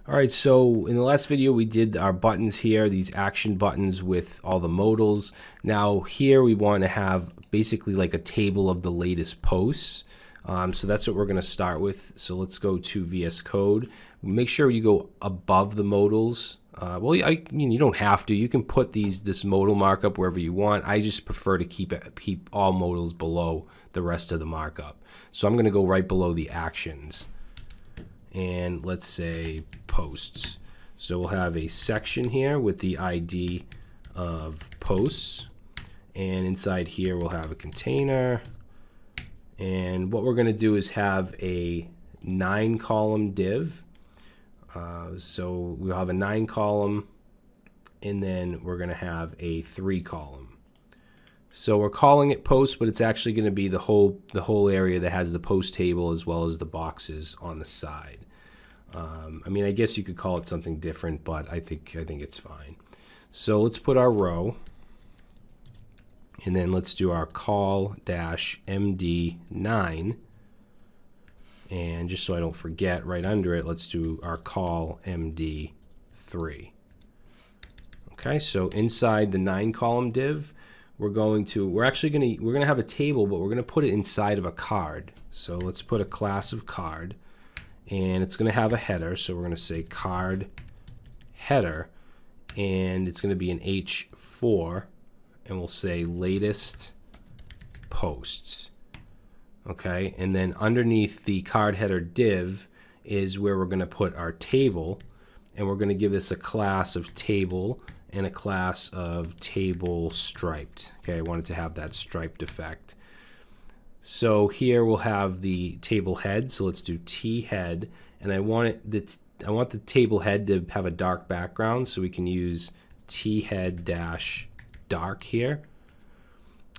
All right, so in the last video we did our buttons here, these action buttons with all the modals. Now here we want to have basically like a table of the latest posts. So that's what we're going to start with. So let's go to VS Code. Make sure you go above the modals. Well, I mean, you don't have to. You can put this modal markup wherever you want. I just prefer to keep all modals below the rest of the markup. So I'm going to go right below the actions. And let's say posts. So we'll have a section here with the ID of posts. And inside here we'll have a container. And what we're going to do is have a 9-column div. So we'll have a 9-column, and then we're going to have a 3-column. So we're calling it post, but it's actually going to be the whole area that has the post table as well as the boxes on the side. I mean, I guess you could call it something different, but I think it's fine. So let's put our row, and then let's do our call-md9. And just so I don't forget, right under it, let's do our call-md3. Okay, so inside the 9-column div, we're gonna have a table, but we're gonna put it inside of a card. So let's put a class of card, and it's gonna have a header. So we're gonna say card header, and it's gonna be an H4, and we'll say latest posts. Okay, and then underneath the card header div is where we're gonna put our table, and we're gonna give this a class of table and a class of table striped. Okay, I wanted to have that striped effect. So here we'll have the table head. So let's do T head, and I want the table head to have a dark background, so we can use T head dash dark here.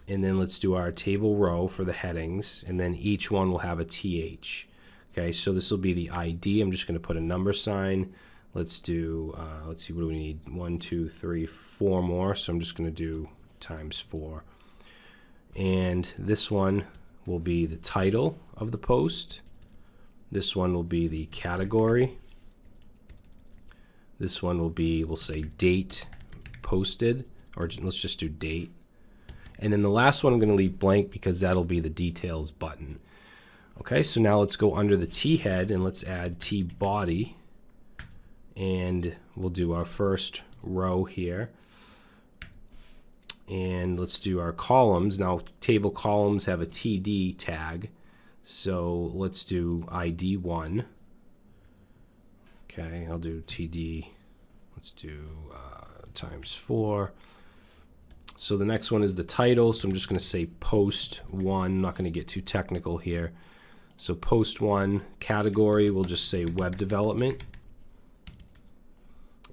And then let's do our table row for the headings, and then each one will have a TH. Okay, so this will be the ID. I'm just going to put a number sign. Let's do, let's see, what do we need? 1, 2, 3, 4 more. So I'm just going to do times 4. And this one will be the title of the post. This one will be the category. This one will be, we'll say date posted, or let's just do date. And then the last one I'm going to leave blank because that'll be the details button. Okay, so now let's go under the T head and let's add T body. And we'll do our first row here. And let's do our columns. Now, table columns have a TD tag. So let's do ID1. Okay, I'll do TD. Let's do times 4. So the next one is the title. So I'm just going to say post 1. I'm not going to get too technical here. So post 1. Category, we'll just say web development.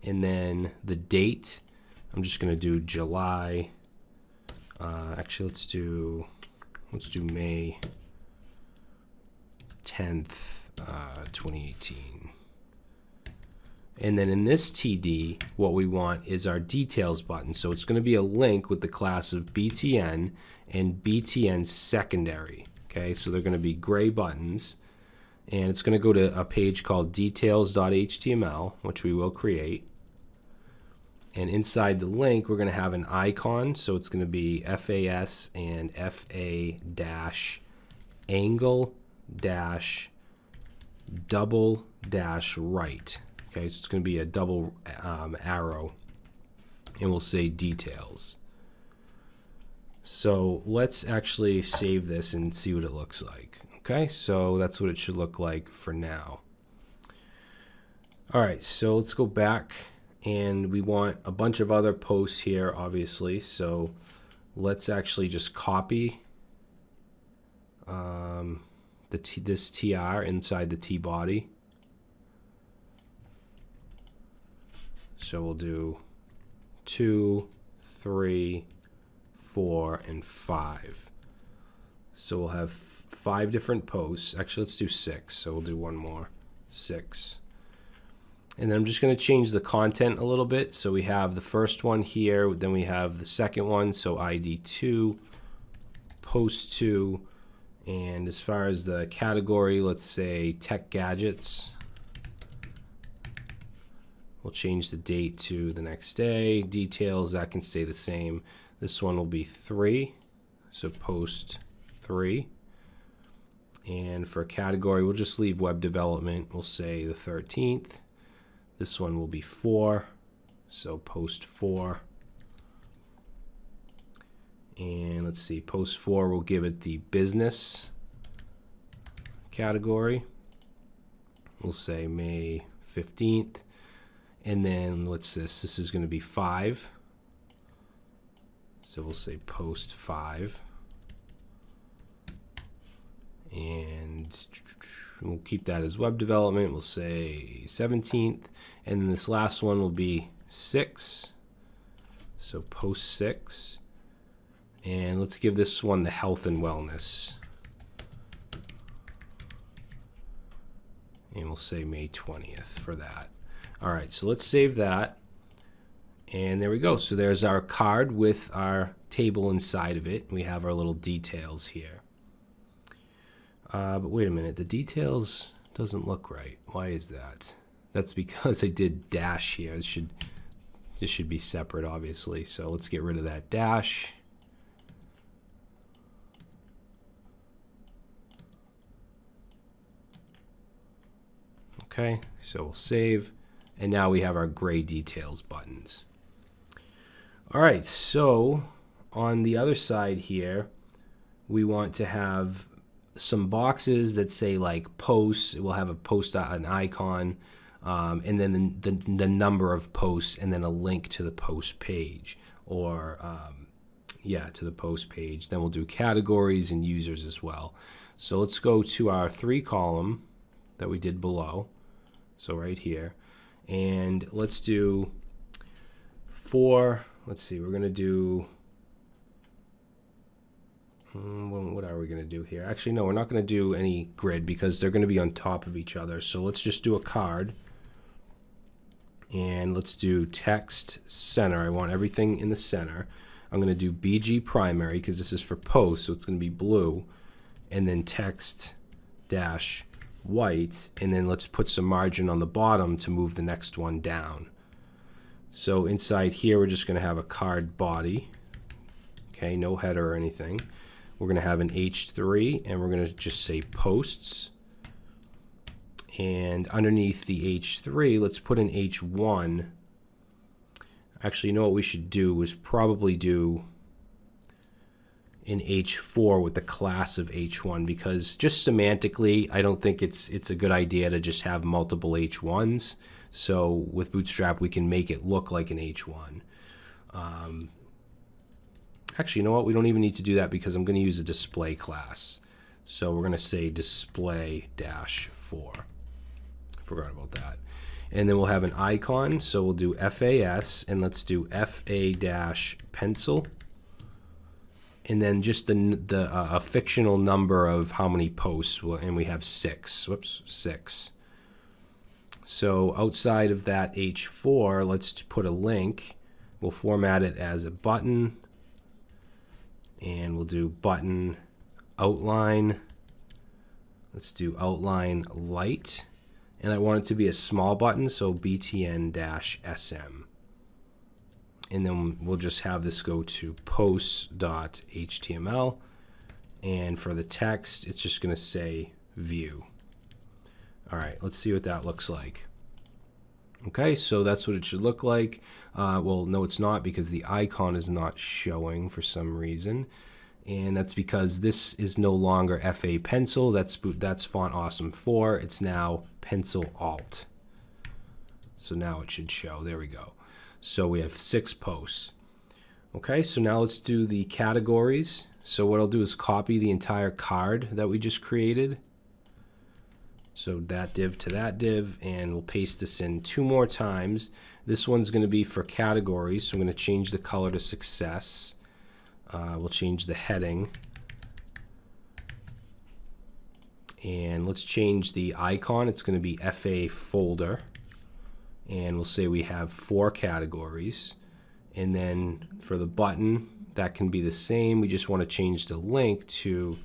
And then the date, I'm just going to do July. Actually, let's do May 10th, 2018. And then in this TD, what we want is our details button. So it's going to be a link with the class of BTN and BTN secondary. Okay, so they're going to be gray buttons. And it's going to go to a page called details.html, which we will create. And inside the link, we're going to have an icon. So it's going to be FAS and FA dash angle dash double dash right. Okay, so it's going to be a double arrow, and we'll say details. So let's actually save this and see what it looks like. Okay, so that's what it should look like for now. All right, so let's go back, and we want a bunch of other posts here, obviously. So let's actually just copy this TR inside the T body. So we'll do 2, 3, 4, and 5. So we'll have 5 different posts. Actually, let's do 6. So we'll do one more. 6. And then I'm just going to change the content a little bit. So we have the first one here. Then we have the second one. So ID 2, post 2. And as far as the category, let's say tech gadgets. We'll change the date to the next day. Details, that can stay the same. This one will be 3, so post 3. And for a category, we'll just leave web development. We'll say the 13th. This one will be 4, so post 4. And let's see, post 4, we'll give it the business category. We'll say May 15th. And then what's this? This is going to be 5. So we'll say post 5. And we'll keep that as web development. We'll say 17th. And then this last one will be 6. So post 6. And let's give this one the health and wellness. And we'll say May 20th for that. All right, so let's save that. And there we go. So there's our card with our table inside of it. We have our little details here. But wait a minute, the details doesn't look right. Why is that? That's because I did dash here. This should be separate, obviously. So let's get rid of that dash. Okay, so we'll save. And now we have our gray details buttons. All right, so on the other side here, we want to have some boxes that say like posts. We'll have a post, an icon, and then the number of posts, and then a link to the post page, or yeah, to the post page. Then we'll do categories and users as well. So let's go to our 3 column that we did below. So right here, and let's do 4. Let's see, we're going to do, what are we going to do here? Actually, no, we're not going to do any grid because they're going to be on top of each other. So let's just do a card. And let's do text center. I want everything in the center. I'm going to do BG primary because this is for post, so it's going to be blue. And then text dash white. And then let's put some margin on the bottom to move the next one down. So inside here, we're just going to have a card body. Okay, no header or anything. We're going to have an H3, and we're going to just say posts. And underneath the H3, let's put an H1. Actually, you know what we should do is probably do an H4 with the class of H1, because just semantically, I don't think it's a good idea to just have multiple H1s. So with Bootstrap, we can make it look like an H1. Actually, you know what? We don't even need to do that because I'm going to use a display class. So we're going to say display-4. Forgot about that. And then we'll have an icon. So we'll do FAS, and let's do FA-pencil. And then just a fictional number of how many posts, and we have 6. Whoops, 6. So outside of that H4, let's put a link. We'll format it as a button, and we'll do button outline. Let's do outline light, and I want it to be a small button, so btn-sm. And then we'll just have this go to posts.html, and for the text, it's just going to say view. All right, let's see what that looks like. Okay, so that's what it should look like. Well, no, it's not, because the icon is not showing for some reason. And that's because this is no longer FA Pencil. That's Font Awesome 4. It's now Pencil Alt. So now it should show. There we go. So we have 6 posts. Okay, so now let's do the categories. So what I'll do is copy the entire card that we just created. So that div to that div, and we'll paste this in 2 more times. This one's going to be for categories, so I'm going to change the color to success. We'll change the heading. And let's change the icon. It's going to be FA folder. And we'll say we have 4 categories. And then for the button, that can be the same. We just want to change the link to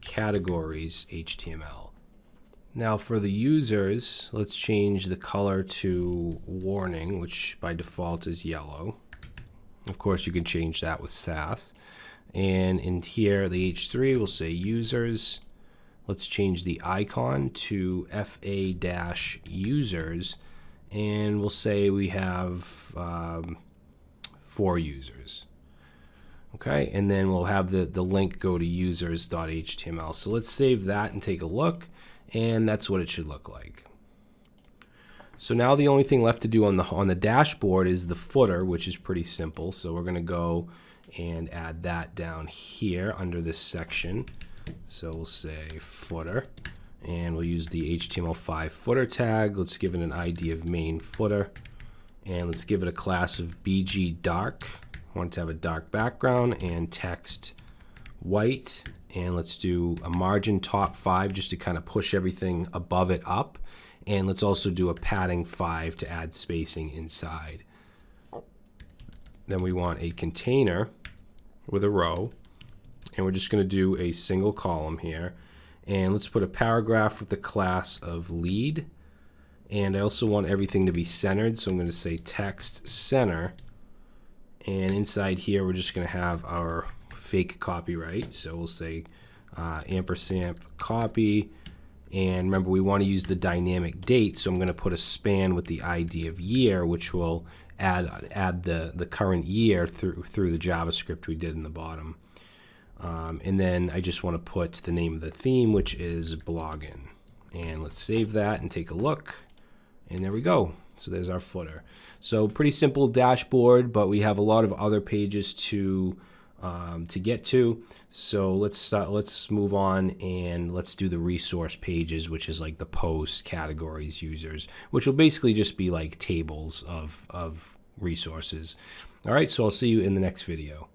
categories HTML. Now for the users, let's change the color to warning, which by default is yellow. Of course, you can change that with Sass. And in here, the H3 will say users. Let's change the icon to FA-users, and we'll say we have 4 users. Okay, and then we'll have the link go to users.html. So let's save that and take a look, and that's what it should look like. So now the only thing left to do on the dashboard is the footer, which is pretty simple. So we're going to go and add that down here under this section. So we'll say footer, and we'll use the HTML5 footer tag. Let's give it an ID of main footer, and let's give it a class of BG dark. I want it to have a dark background and text white, and let's do a margin top 5 just to kind of push everything above it up, and let's also do a padding 5 to add spacing inside. Then we want a container with a row, and we're just going to do a single column here, and let's put a paragraph with the class of lead, and I also want everything to be centered, so I'm going to say text center, and inside here we're just going to have our fake copyright, so we'll say ampersand copy, and remember we want to use the dynamic date, so I'm going to put a span with the ID of year, which will add the current year through the JavaScript we did in the bottom. And then I just want to put the name of the theme, which is blogging. And let's save that and take a look. And there we go. So there's our footer. So pretty simple dashboard, but we have a lot of other pages to get to. So let's move on and let's do the resource pages, which is like the posts, categories, users, which will basically just be like tables of resources. All right, so I'll see you in the next video.